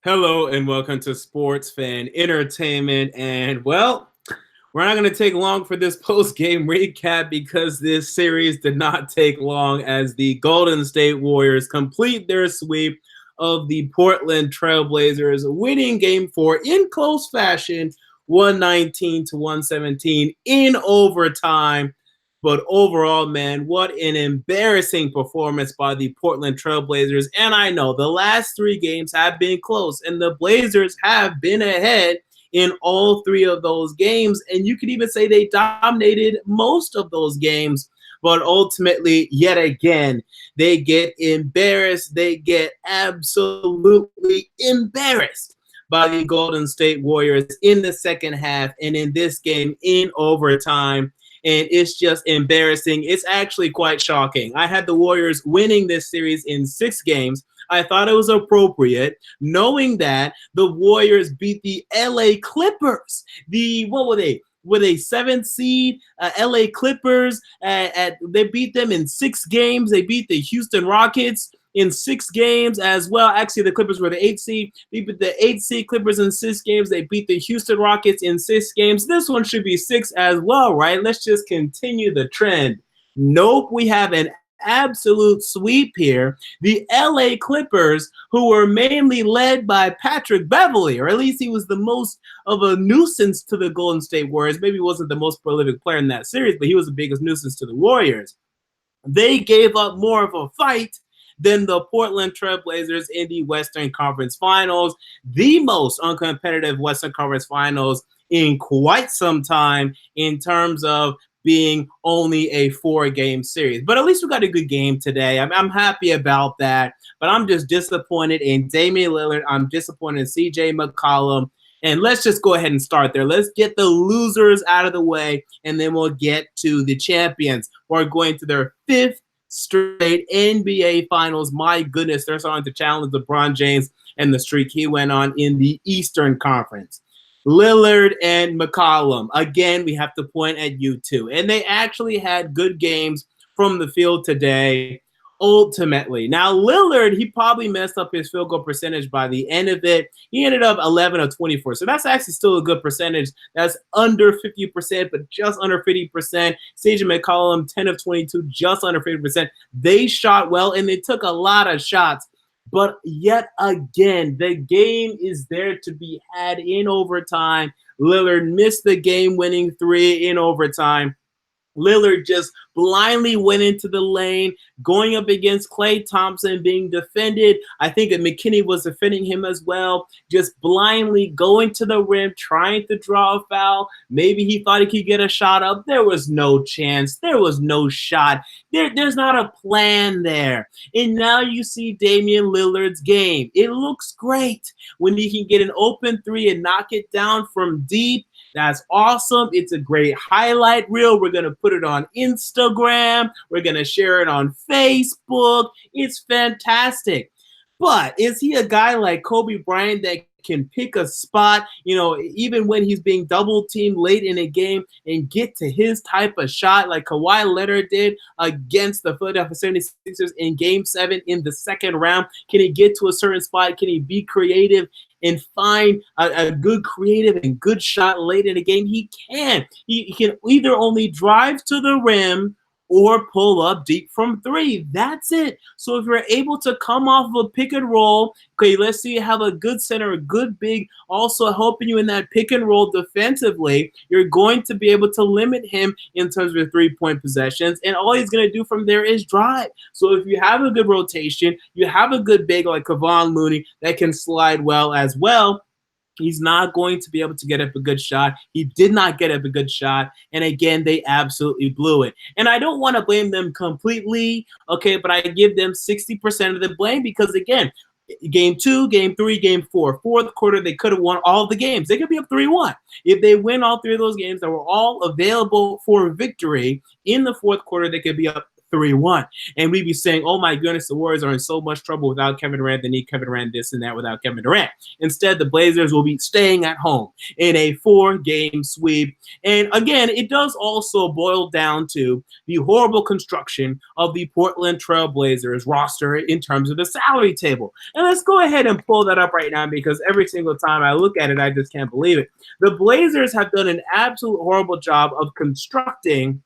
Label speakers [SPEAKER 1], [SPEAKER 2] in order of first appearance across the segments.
[SPEAKER 1] Hello and welcome to Sports Fan Entertainment. And well, we're not going to take long for this post-game recap because this series did not take long as the Golden State Warriors complete their sweep of the Portland Trailblazers, winning Game 4 in close fashion, 119 to 117 in overtime. But overall, man, what an embarrassing performance by the Portland Trailblazers. And I know the last three games have been close, and the Blazers have been ahead in all three of those games. And you could even say they dominated most of those games. But ultimately, yet again, they get embarrassed. They get absolutely embarrassed by the Golden State Warriors in the second half and in this game in overtime. And it's just embarrassing. It's actually quite shocking. I had the Warriors winning this series in 6 games. I thought it was appropriate, knowing that the Warriors beat the LA Clippers. What were they? Were they 7th seed? LA Clippers. They beat them in 6 games. They beat the Houston Rockets in 6 games as well. Actually, the Clippers were the 8th seed. They beat the 8th seed Clippers in 6 games. They beat the Houston Rockets in 6 games. This one should be 6 as well, right? Let's just continue the trend. Nope, we have an absolute sweep here. The LA Clippers, who were mainly led by Patrick Beverley, or at least he was the most of a nuisance to the Golden State Warriors. Maybe he wasn't the most prolific player in that series, but he was the biggest nuisance to the Warriors. They gave up more of a fight than the Portland Trailblazers in the Western Conference Finals, the most uncompetitive Western Conference Finals in quite some time in terms of being only a 4-game series. But at least we got a good game today. I'm happy about that, but I'm just disappointed in Damian Lillard. I'm disappointed in CJ McCollum. And let's just go ahead and start there. Let's get the losers out of the way, and then we'll get to the champions who are going to their 5th straight NBA Finals. My goodness, they're starting to challenge LeBron James and the streak he went on in the Eastern Conference. Lillard and McCollum, again, we have to point at you two. And they actually had good games from the field today, ultimately. Now, Lillard, he probably messed up his field goal percentage by the end of it. He ended up 11 of 24. So that's actually still a good percentage. That's under 50%, but just under 50%. CJ McCollum, 10 of 22, just under 50%. They shot well, and they took a lot of shots. But yet again, the game is there to be had in overtime. Lillard missed the game-winning 3 in overtime. Lillard just blindly went into the lane, going up against Klay Thompson, being defended. I think that McKinney was defending him as well, just blindly going to the rim, trying to draw a foul. Maybe he thought he could get a shot up. There was no chance. There was no shot. There's not a plan there. And now you see Damian Lillard's game. It looks great when he can get an open 3 and knock it down from deep. That's awesome. It's a great highlight reel. We're going to put it on Instagram. We're going to share it on Facebook. It's fantastic. But is he a guy like Kobe Bryant that can pick a spot, even when he's being double teamed late in a game and get to his type of shot like Kawhi Leonard did against the Philadelphia 76ers in Game 7 in the second round? Can he get to a certain spot? Can he be creative and find a good creative and good shot late in the game? He can. He can either only drive to the rim or pull up deep from 3. That's it. So if you're able to come off of a pick and roll, okay, let's see you have a good center, a good big, also helping you in that pick and roll defensively, you're going to be able to limit him in terms of 3-point possessions, and all he's going to do from there is drive. So if you have a good rotation, you have a good big like Kevon Looney that can slide well as well, he's not going to be able to get up a good shot. He did not get up a good shot. And again, they absolutely blew it. And I don't want to blame them completely, okay, but I give them 60% of the blame because, again, Game 2, Game 3, Game 4, fourth quarter, they could have won all the games. They could be up 3-1. If they win all 3 of those games that were all available for victory in the fourth quarter, they could be up 3-1. And we'd be saying, oh my goodness, the Warriors are in so much trouble without Kevin Durant. They need Kevin Durant this and that without Kevin Durant. Instead, the Blazers will be staying at home in a 4-game sweep. And again, it does also boil down to the horrible construction of the Portland Trail Blazers roster in terms of the salary table. And let's go ahead and pull that up right now, because every single time I look at it, I just can't believe it. The Blazers have done an absolute horrible job of constructing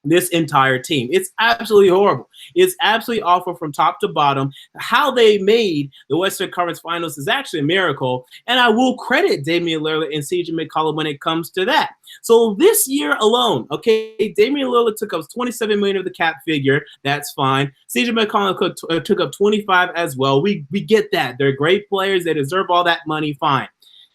[SPEAKER 1] this entire team. It's absolutely horrible. It's absolutely awful from top to bottom. How they made the Western Conference Finals is actually a miracle, and I will credit Damian Lillard and CJ McCollum when it comes to that. So this year alone, okay, Damian Lillard took up $27 million of the cap figure. That's fine. CJ McCollum took up 25 as well. We get that. They're great players. They deserve all that money. Fine.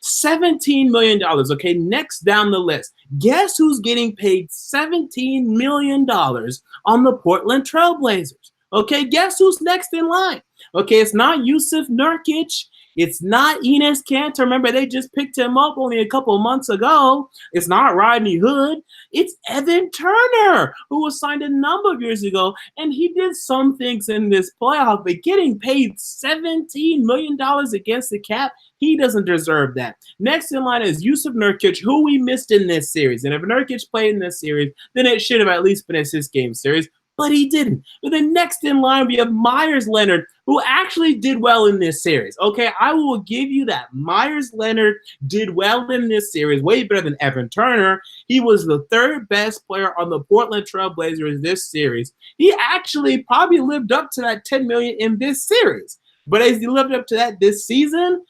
[SPEAKER 1] $17 million. Okay, next down the list. Guess who's getting paid $17 million on the Portland Trail Blazers? Okay, guess who's next in line? Okay, it's not Yusuf Nurkic. It's not Enes Kanter. Remember, they just picked him up only a couple months ago. It's not Rodney Hood. It's Evan Turner, who was signed a number of years ago, and he did some things in this playoff, but getting paid $17 million against the cap, he doesn't deserve that. Next in line is Yusuf Nurkic, who we missed in this series. And if Nurkic played in this series, then it should have at least been a 6-game series, but he didn't. But then next in line, we have Myers Leonard, who actually did well in this series. Okay, I will give you that. Myers Leonard did well in this series, way better than Evan Turner. He was the 3rd best player on the Portland Trail Blazers this series. He actually probably lived up to that $10 million in this series. But has he lived up to that this season?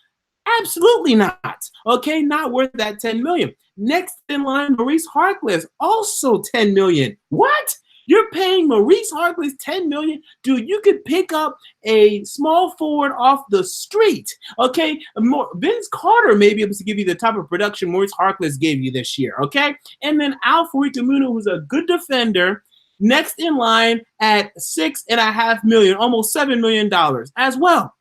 [SPEAKER 1] Absolutely not. Okay, not worth that $10 million. Next in line, Maurice Harkless, also $10 million. What? You're paying Maurice Harkless $10 million? Dude, you could pick up a small forward off the street. Okay, Vince Carter may be able to give you the type of production Maurice Harkless gave you this year. Okay, and then Al-Farouq Aminu, who's a good defender, next in line at $6.5 million, almost $7 million as well.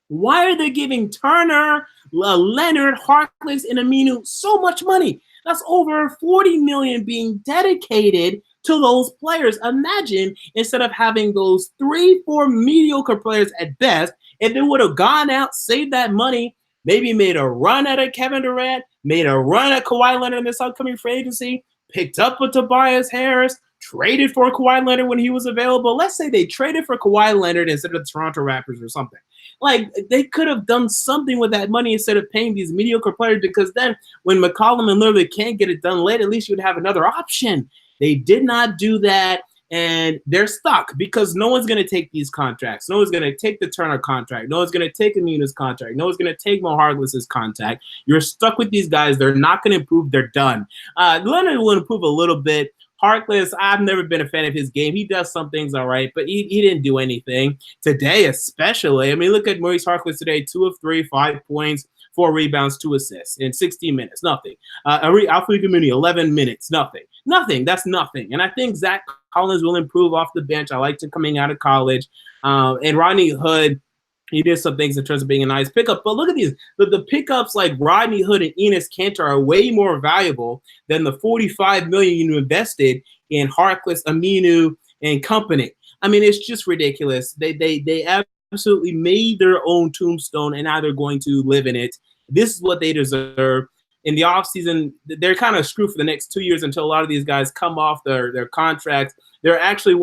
[SPEAKER 1] Why are they giving Turner, Leonard, Harkless, and Aminu so much money? That's over $40 million being dedicated to those players. Imagine, instead of having those 3-4 mediocre players at best, if they would have gone out, saved that money, maybe made a run at a Kevin Durant, made a run at Kawhi Leonard in this upcoming free agency, picked up a Tobias Harris, traded for Kawhi Leonard when he was available. Let's say they traded for Kawhi Leonard instead of the Toronto Raptors or something. Like, they could have done something with that money instead of paying these mediocre players, because then when McCollum and Lillard can't get it done late, at least you would have another option. They did not do that, and they're stuck because no one's going to take these contracts. No one's going to take the Turner contract. No one's going to take Aminu's contract. No one's going to take Mo Harkless's contract. You're stuck with these guys. They're not going to improve. They're done. Leonard will improve a little bit. Harkless, I've never been a fan of his game. He does some things all right, but he didn't do anything today, especially. I mean, look at Maurice Harkless today: 2 of 3, 5 points, 4 rebounds, 2 assists in 16 minutes. Nothing. Al-Farouq Aminu, 11 minutes. Nothing. Nothing. That's nothing. And I think Zach Collins will improve off the bench. I liked him coming out of college. And Rodney Hood, he did some things in terms of being a nice pickup. But look at these. The pickups like Rodney Hood and Enes Kanter are way more valuable than the $45 million you invested in Harkless, Aminu, and company. I mean, it's just ridiculous. They absolutely made their own tombstone, and now they're going to live in it. This is what they deserve. In the offseason, they're kind of screwed for the next 2 years until a lot of these guys come off their contracts. They're actually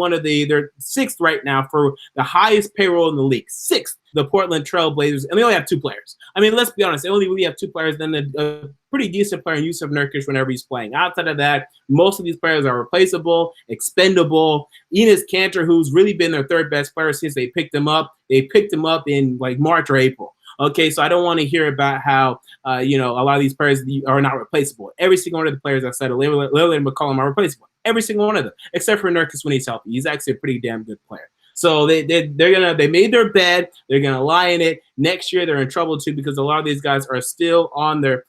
[SPEAKER 1] they're 6th right now for the highest payroll in the league. 6th, the Portland Trail Blazers, and they only have 2 players. I mean, let's be honest, they only really have 2 players, then a pretty decent player in Yusuf Nurkic whenever he's playing. Outside of that, most of these players are replaceable, expendable. Enes Kanter, who's really been their 3rd best player since they picked him up in like March or April. Okay, so I don't want to hear about how, a lot of these players are not replaceable. Every single one of the players I said, Lillard and McCollum, are replaceable. Every single one of them, except for Nurkic when he's healthy. He's actually a pretty damn good player. So they made their bed. They're gonna lie in it. Next year they're in trouble too, because a lot of these guys are still on the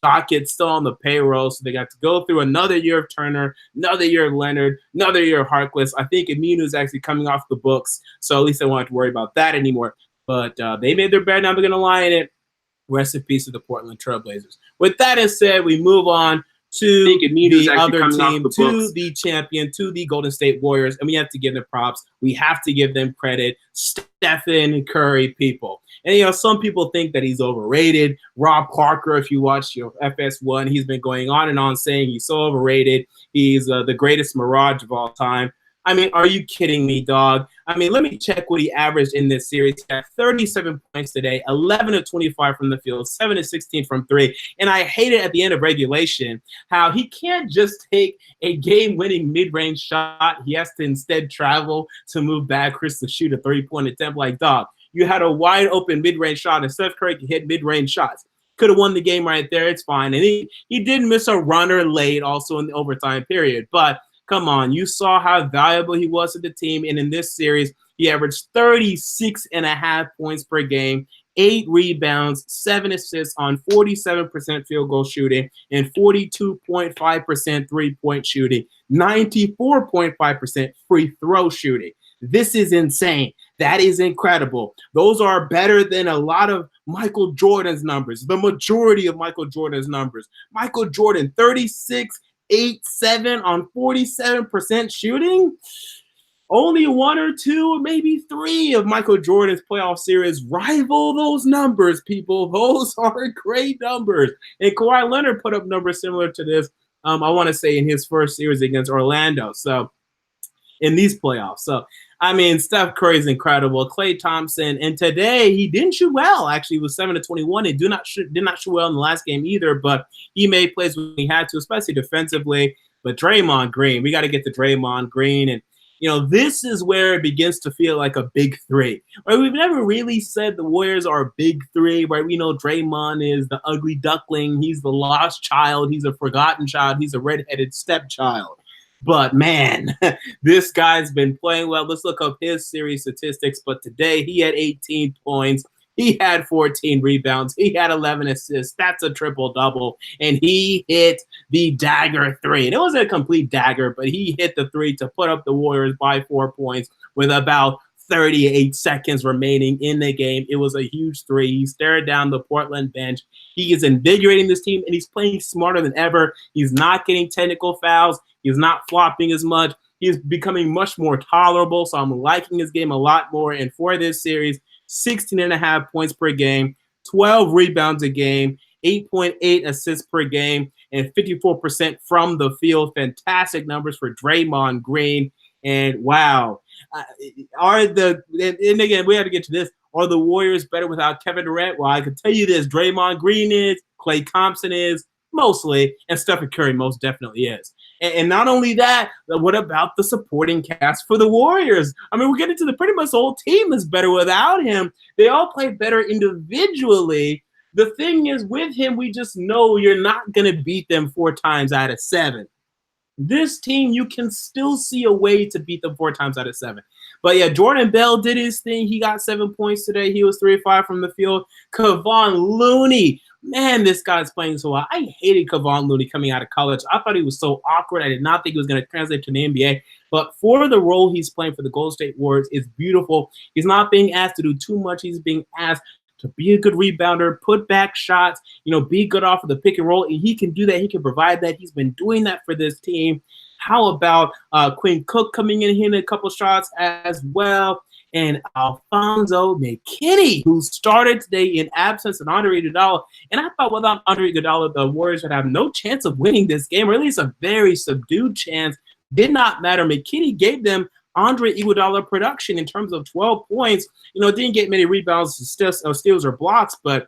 [SPEAKER 1] docket, still on the payroll. So they got to go through another year of Turner, another year of Leonard, another year of Harkless. I think Aminu is actually coming off the books, so at least I don't have to worry about that anymore. But they made their bed. Now they're gonna lie in it. Rest in peace to the Portland Trail Blazers. With that said, we move on to
[SPEAKER 2] Naked News is
[SPEAKER 1] the
[SPEAKER 2] actually
[SPEAKER 1] other
[SPEAKER 2] coming off
[SPEAKER 1] team,
[SPEAKER 2] the
[SPEAKER 1] to
[SPEAKER 2] books.
[SPEAKER 1] the champion, to the Golden State Warriors, and we have to give them props. We have to give them credit. Stephen Curry, people. And, you know, some people think that he's overrated. Rob Parker, if you watch FS1, he's been going on and on saying he's so overrated. He's the greatest Mirage of all time. I mean, are you kidding me, dog? I mean, let me check what he averaged in this series. He had 37 points today, 11 of 25 from the field, 7 of 16 from three. And I hate it at the end of regulation how he can't just take a game-winning mid-range shot. He has to instead travel to move backwards to shoot a three-point attempt. Like, dog, you had a wide-open mid-range shot, and Steph Curry can hit mid-range shots. Could have won the game right there. It's fine. And he did miss a runner late also in the overtime period. But come on, you saw how valuable he was to the team. And in this series, he averaged 36.5 points per game, 8 rebounds, 7 assists on 47% field goal shooting, and 42.5% three-point shooting, 94.5% free throw shooting. This is insane. That is incredible. Those are better than a lot of Michael Jordan's numbers, the majority of Michael Jordan's numbers. Michael Jordan, 36, 8, 7 on 47% shooting. Only 1 or 2 or maybe 3 of Michael Jordan's playoff series rival those numbers, people. Those are great numbers. And Kawhi Leonard put up numbers similar to this, I want to say, in his first series against Orlando. So in these playoffs. So, I mean, Steph Curry is incredible. Klay Thompson, and today he didn't shoot well. Actually, he was 7 of 21. He did not shoot well in the last game either, but he made plays when he had to, especially defensively. But Draymond Green, we got to get to Draymond Green. And, you know, this is where it begins to feel like a big three. Right? We've never really said the Warriors are a big three, right? We know Draymond is the ugly duckling. He's the lost child. He's a forgotten child. He's a redheaded stepchild. But, man, this guy's been playing well. Let's look up his series statistics. But today he had 18 points. He had 14 rebounds. He had 11 assists. That's a triple-double. And he hit the dagger three. And it wasn't a complete dagger, but he hit the three to put up the Warriors by 4 points with about 38 seconds remaining in the game. It was a huge three. He stared down the Portland bench. He is invigorating this team, and he's playing smarter than ever. He's not getting technical fouls. He's not flopping as much. He's becoming much more tolerable, so I'm liking his game a lot more. And for this series, 16.5 points per game, 12 rebounds a game, 8.8 assists per game, and 54% from the field. Fantastic numbers for Draymond Green. And wow, and again, we have to get to this. Are the Warriors better without Kevin Durant? Well, I can tell you this: Draymond Green is, Klay Thompson is, mostly, and Stephen Curry most definitely is. And not only that, what about the supporting cast for the Warriors? I mean, we're getting to pretty much the whole team is better without him. They all play better individually. The thing is, with him, we just know you're not going to beat them 4 times out of 7. This team, you can still see a way to beat them 4 times out of 7. But yeah, Jordan Bell did his thing. He got 7 points today. He was 3 of 5 from the field. Kevon Looney. Man, this guy's playing so well. I hated Kevon Looney coming out of college. I thought he was so awkward. I did not think he was going to translate to the NBA. But for the role he's playing for the Golden State Warriors, it's beautiful. He's not being asked to do too much. He's being asked to be a good rebounder, put back shots, be good off of the pick and roll. And he can do that. He can provide that. He's been doing that for this team. How about Quinn Cook coming in, hitting a couple shots as well? And Alfonso McKinney, who started today in absence of Andre Iguodala. And I thought without Andre Iguodala, the Warriors would have no chance of winning this game, or at least a very subdued chance. Did not matter. McKinney gave them Andre Iguodala production in terms of 12 points. Didn't get many rebounds, steals, or blocks, but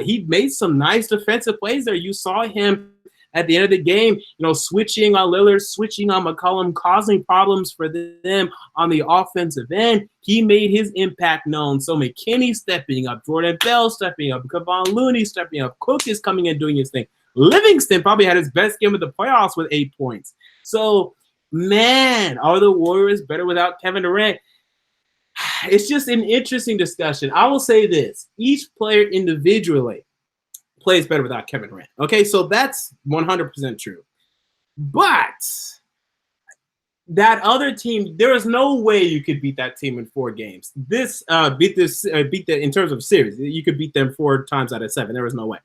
[SPEAKER 1] he made some nice defensive plays there. You saw him at the end of the game, switching on Lillard, switching on McCollum, causing problems for them on the offensive end. He made his impact known. So McKinney stepping up, Jordan Bell stepping up, Kevon Looney stepping up, Cook is coming and doing his thing. Livingston probably had his best game of the playoffs with 8 points. So, man, are the Warriors better without Kevin Durant? It's just an interesting discussion. I will say this. Each player individually plays better without Kevin Durant. Okay, so that's 100% true. But that other team, there is no way you could beat that team in 4 games. Beat that in terms of series. You could beat them 4 times out of 7. There was no way.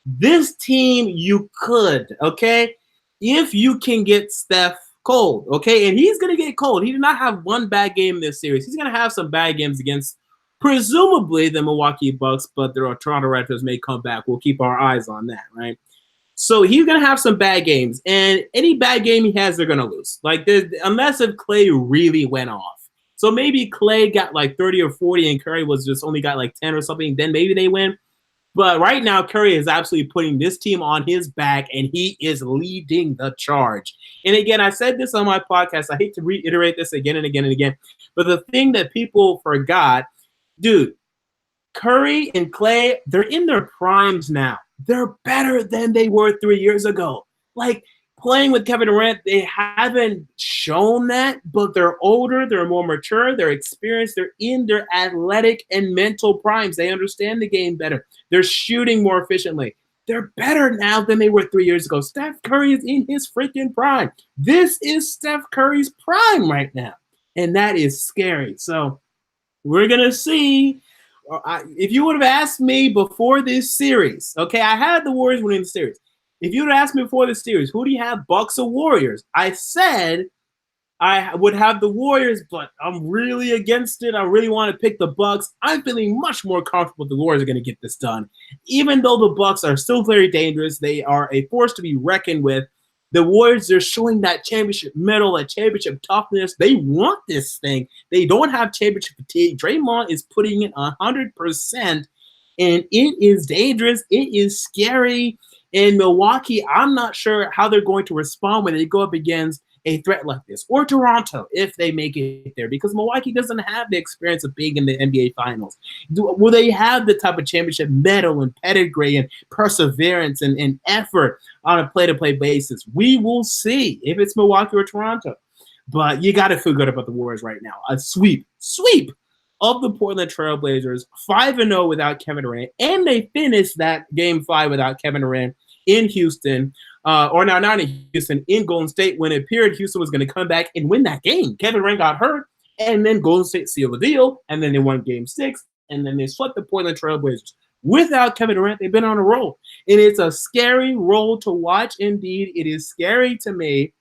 [SPEAKER 1] This team, you could, okay? If you can get Steph cold, okay? And he's going to get cold. He did not have one bad game in this series. He's going to have some bad games against presumably the Milwaukee Bucks, but the Toronto Raptors may come back. We'll keep our eyes on that, right? So he's going to have some bad games, and any bad game he has, they're going to lose. Like, unless if Clay really went off. So maybe Clay got like 30 or 40 and Curry was just only got like 10 or something, then maybe they win. But right now, Curry is absolutely putting this team on his back, and he is leading the charge. And again, I said this on my podcast. I hate to reiterate this again and again and again. But the thing that people forgot, dude, Curry and Clay, they're in their primes now. They're better than they were 3 years ago. Like, playing with Kevin Durant, they haven't shown that, but they're older, they're more mature, they're experienced, they're in their athletic and mental primes. They understand the game better. They're shooting more efficiently. They're better now than they were 3 years ago. Steph Curry is in his freaking prime. This is Steph Curry's prime right now, and that is scary. So we're going to see. If you would have asked me before this series, okay, I had the Warriors winning the series. If you would have asked me before the series, who do you have, Bucks or Warriors? I said I would have the Warriors, but I'm really against it. I really want to pick the Bucks. I'm feeling much more comfortable the Warriors are going to get this done. Even though the Bucks are still very dangerous, they are a force to be reckoned with. The Warriors, they're showing that championship mettle, that championship toughness. They want this thing. They don't have championship fatigue. Draymond is putting it 100%, and it is dangerous. It is scary. In Milwaukee, I'm not sure how they're going to respond when they go up against a threat like this, or Toronto if they make it there, because Milwaukee doesn't have the experience of being in the NBA Finals. Will they have the type of championship medal and pedigree and perseverance and effort on a play-to-play basis? We will see if it's Milwaukee or Toronto. But you got to feel good about the Warriors right now. A sweep of the Portland Trail Blazers, 5-0 without Kevin Durant, and they finished that Game 5 without Kevin Durant in Houston. Or now not in Houston, in Golden State, when it appeared Houston was going to come back and win that game. Kevin Durant got hurt, and then Golden State sealed the deal, and then they won Game 6, and then they swept the Portland Trail Blazers. Without Kevin Durant, they've been on a roll, and it's a scary roll to watch. Indeed, it is scary to me.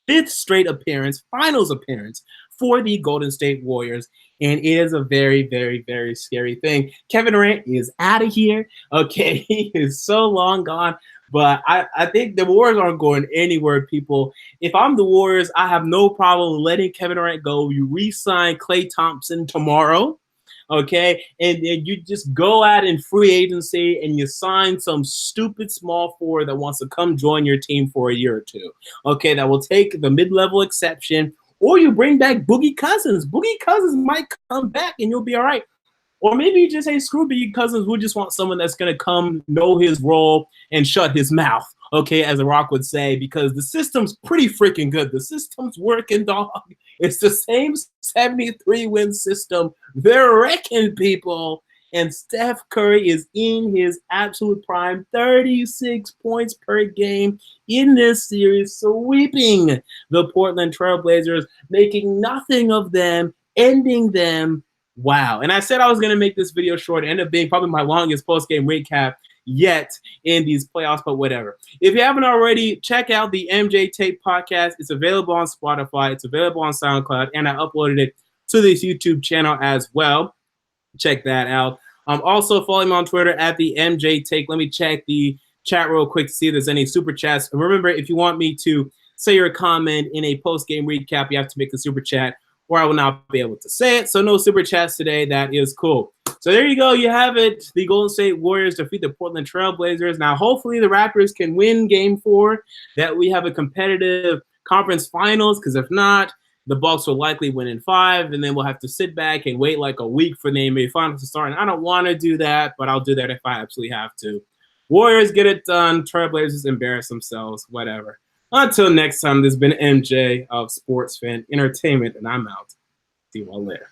[SPEAKER 1] 5th straight appearance, finals appearance for the Golden State Warriors. And it is a very, very, very scary thing. Kevin Durant is out of here. Okay, he is so long gone. But I think the Warriors aren't going anywhere, people. If I'm the Warriors, I have no problem letting Kevin Durant go. You re-sign Klay Thompson tomorrow, okay? And you just go out in free agency and you sign some stupid small forward that wants to come join your team for a year or two, okay? That will take the mid-level exception. Or you bring back Boogie Cousins. Boogie Cousins might come back and you'll be all right. Or maybe you just say, screw Boogie Cousins. We just want someone that's going to come, know his role, and shut his mouth, okay, as The Rock would say, because the system's pretty freaking good. The system's working, dog. It's the same 73-win system. They're wrecking people. And Steph Curry is in his absolute prime, 36 points per game in this series, sweeping the Portland Trail Blazers, making nothing of them, ending them. Wow. And I said I was going to make this video short. It ended up being probably my longest post-game recap yet in these playoffs, but whatever. If you haven't already, check out the MJ Tape podcast. It's available on Spotify. It's available on SoundCloud, and I uploaded it to this YouTube channel as well. Check that out. Also, follow me on Twitter at the MJ Take. Let me check the chat real quick to see if there's any super chats. And remember, if you want me to say your comment in a post-game recap, you have to make a super chat, or I will not be able to say it. So no super chats today. That is cool. So there you go. You have it. The Golden State Warriors defeat the Portland Trail Blazers. Now, hopefully the Raptors can win Game 4, that we have a competitive conference finals, because if not, the Bucks will likely win in 5, and then we'll have to sit back and wait like a week for the NBA Finals to start. And I don't want to do that, but I'll do that if I absolutely have to. Warriors get it done. Trailblazers embarrass themselves. Whatever. Until next time, this has been MJ of Sports Fan Entertainment, and I'm out. See you all later.